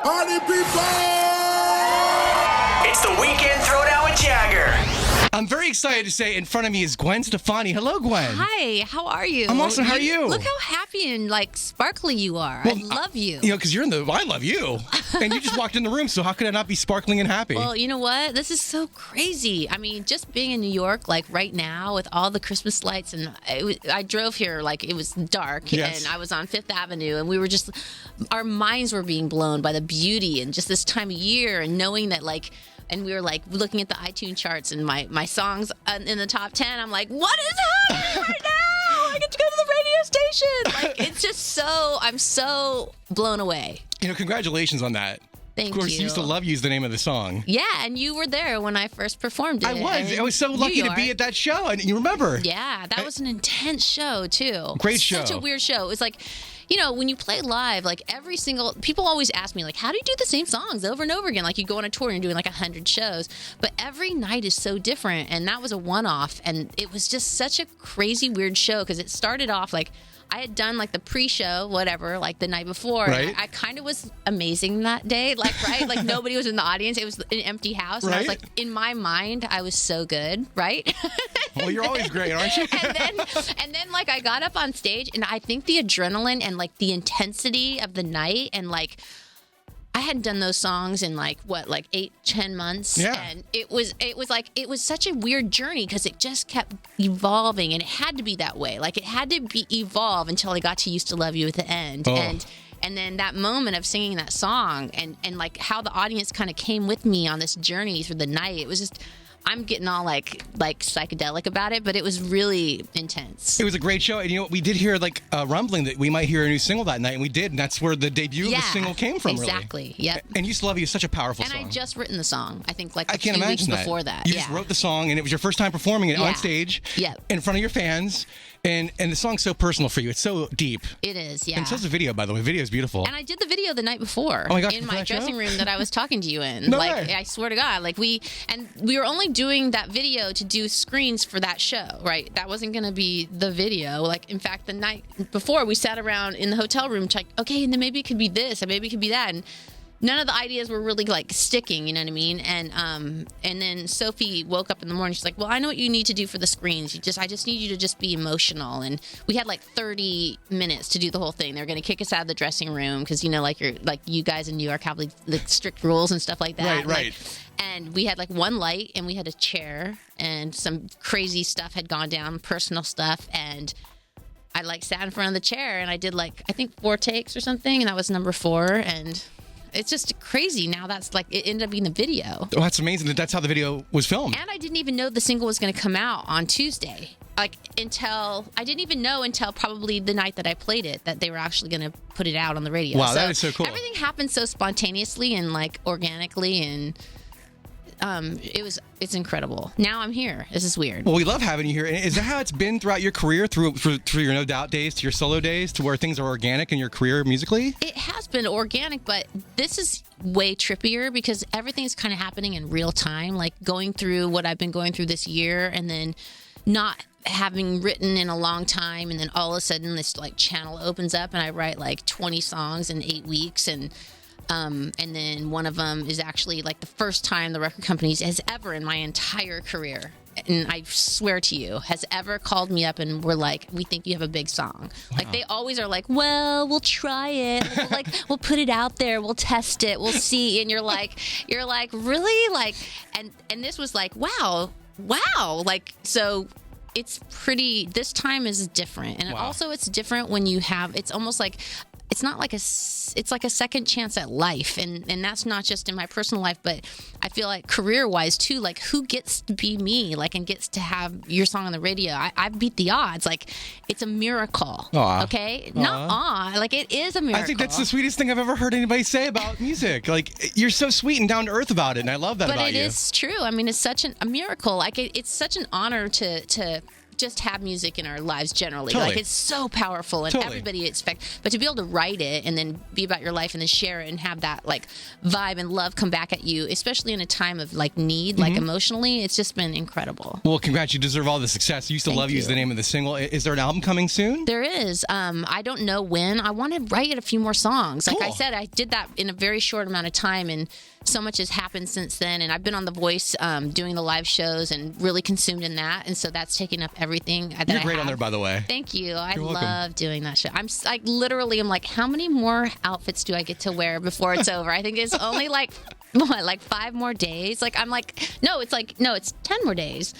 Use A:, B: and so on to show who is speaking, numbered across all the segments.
A: Party people!
B: It's the weekend throwdown with Jagger.
C: I'm very excited to say in front of me is Gwen Stefani. Hello, Gwen.
D: Hi, how are you?
C: I'm awesome. How are you?
D: Look how happy and sparkly you are.
C: Well,
D: I love you.
C: Because you're in the. I love you, and you just walked in the room. So how could I not be sparkling and happy?
D: Well, you know what? This is so crazy. I mean, just being in New York, right now with all the Christmas lights, and I drove here it was dark,
C: yes.
D: and I was on Fifth Avenue, and we were just, our minds were being blown by the beauty and just this time of year, and knowing that and we were looking at the iTunes charts and my songs in the top 10. I'm like, what is happening right now? I get to go to the radio station. It's just I'm so blown away.
C: Congratulations on that.
D: Thank you.
C: Of course, Used to Love You is the name of the song.
D: Yeah, and you were there when I first performed it.
C: I was so lucky to be at that show, and you remember.
D: Yeah, that was an intense show, too.
C: Great show.
D: Such a weird show. It was when you play live, people always ask me, how do you do the same songs over and over again? You go on a tour and you're doing 100 shows, but every night is so different, and that was a one-off, and it was just such a crazy, weird show, because it started off, I had done the pre-show, whatever, the night before.
C: Right.
D: I kind of was amazing that day, right? Nobody was in the audience. It was an empty house. And
C: right.
D: I was in my mind, I was so good, right?
C: Well, you're always great, aren't you?
D: and then I got up on stage, and I think the adrenaline and the intensity of the night, and I hadn't done those songs in 8-10 months.
C: Yeah.
D: And it was such a weird journey, because it just kept evolving, and it had to be that way. It had to evolve until I got to Used to Love You at the end.
C: Oh.
D: And then that moment of singing that song, and how the audience kind of came with me on this journey through the night. It was just, I'm getting all psychedelic about it, but it was really intense.
C: It was a great show, and we did hear rumbling that we might hear a new single that night, and we did, and that's where the debut of the single came from.
D: Exactly.
C: Really.
D: Yep.
C: And Used to Love You is such a powerful song.
D: And I just written the song. I think
C: I
D: a
C: can't
D: few
C: imagine
D: weeks before that.
C: You just wrote the song, and it was your first time performing it on stage, in front of your fans, and the song's so personal for you. It's so deep.
D: It is, yeah.
C: And so's the video, by the way. The video is beautiful.
D: And I did the video the night before.
C: Oh my gosh,
D: in my dressing room that I was talking to you in.
C: No way.
D: I swear to God, we were only doing that video to do screens for that show, right? That wasn't going to be the video. In fact, the night before, we sat around in the hotel room, okay, and then maybe it could be this, and maybe it could be that, and none of the ideas were really sticking, you know what I mean? And then Sophie woke up in the morning. She's like, "Well, I know what you need to do for the screens. I just need you to just be emotional." And we had 30 minutes to do the whole thing. They were going to kick us out of the dressing room because you guys in New York have strict rules and stuff like that.
C: Right.
D: And we had one light, and we had a chair, and some crazy stuff had gone down, personal stuff, and I sat in front of the chair, and I did I think 4 takes or something, and that was number 4, and it's just crazy. Now that's it ended up being the video.
C: Oh, that's amazing that's how the video was filmed.
D: And I didn't even know the single was going to come out on Tuesday. I didn't even know until probably the night that I played it that they were actually going to put it out on the radio.
C: Wow, that is so cool.
D: Everything happened so spontaneously and organically, and it's incredible. Now I'm here. This is weird.
C: Well, we love having you here. Is that how it's been throughout your career, through your No Doubt days to your solo days, to where things are organic in your career musically?
D: It has been organic, but this is way trippier because everything's kind of happening in real time, going through what I've been going through this year, and then not having written in a long time, and then all of a sudden this channel opens up and I write 20 songs in 8 weeks, and then one of them is actually the first time the record companies has ever in my entire career, and I swear to you, has ever called me up and were we think you have a big song.
C: Wow.
D: They always are well, we'll try it. We'll put it out there. We'll test it. We'll see. And you're really? And this was wow. So it's pretty, this time is different. And
C: Wow.
D: also it's different when you have, it's almost it's not it's a second chance at life, and that's not just in my personal life, but I feel career-wise too, who gets to be me, and gets to have your song on the radio. I beat the odds. It's a miracle.
C: Aww.
D: Okay?
C: Aww.
D: Not it is a miracle.
C: I think that's the sweetest thing I've ever heard anybody say about music. You're so sweet and down to earth about it, and I love that about you.
D: But it is true. I mean, it's such a miracle. It's such an honor to just have music in our lives generally.
C: Totally.
D: Like, it's so powerful, and
C: Totally.
D: everybody expects. But to be able to write it and then be about your life and then share it and have that like vibe and love come back at you, especially in a time of like need, like emotionally, it's just been incredible.
C: Well, congrats. You deserve all the success. Used to
D: Thank
C: Love You is the
D: you.
C: name of the single. Is there an album coming soon?
D: There is. I don't know when. I want to write a few more songs. Like I
C: Cool.
D: said, I did that in a very short amount of time, and so much has happened since then. And I've been on The Voice doing the live shows and really consumed in that. And so that's taken up everything that
C: You're
D: I
C: great
D: have.
C: on there, by the way.
D: Thank you. I
C: You're welcome.
D: love doing that show. I'm literally, I'm like, how many more outfits do I get to wear before it's over? I think it's only like, what, like 5 more days? Like, I'm like, no, it's 10 more days.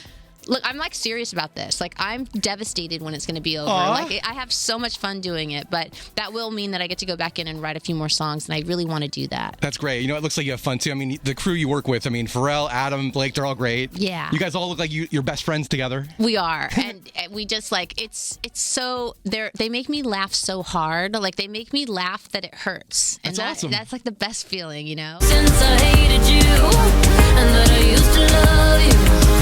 D: Look, I'm like serious about this. Like, I'm devastated when it's going to be over.
C: Aw.
D: Like, I have so much fun doing it, but that will mean that I get to go back in and write a few more songs, and I really want to do that.
C: That's great. You know, it looks like you have fun too. I mean, the crew you work with, I mean, Pharrell, Adam, Blake, they're all great.
D: Yeah.
C: You guys all look like you're best friends together.
D: We are, and we just like it's so they make me laugh so hard. Like, they make me laugh that it hurts, and
C: That's awesome.
D: That's like the best feeling, you know.
A: Since I hated you and that I used to love you,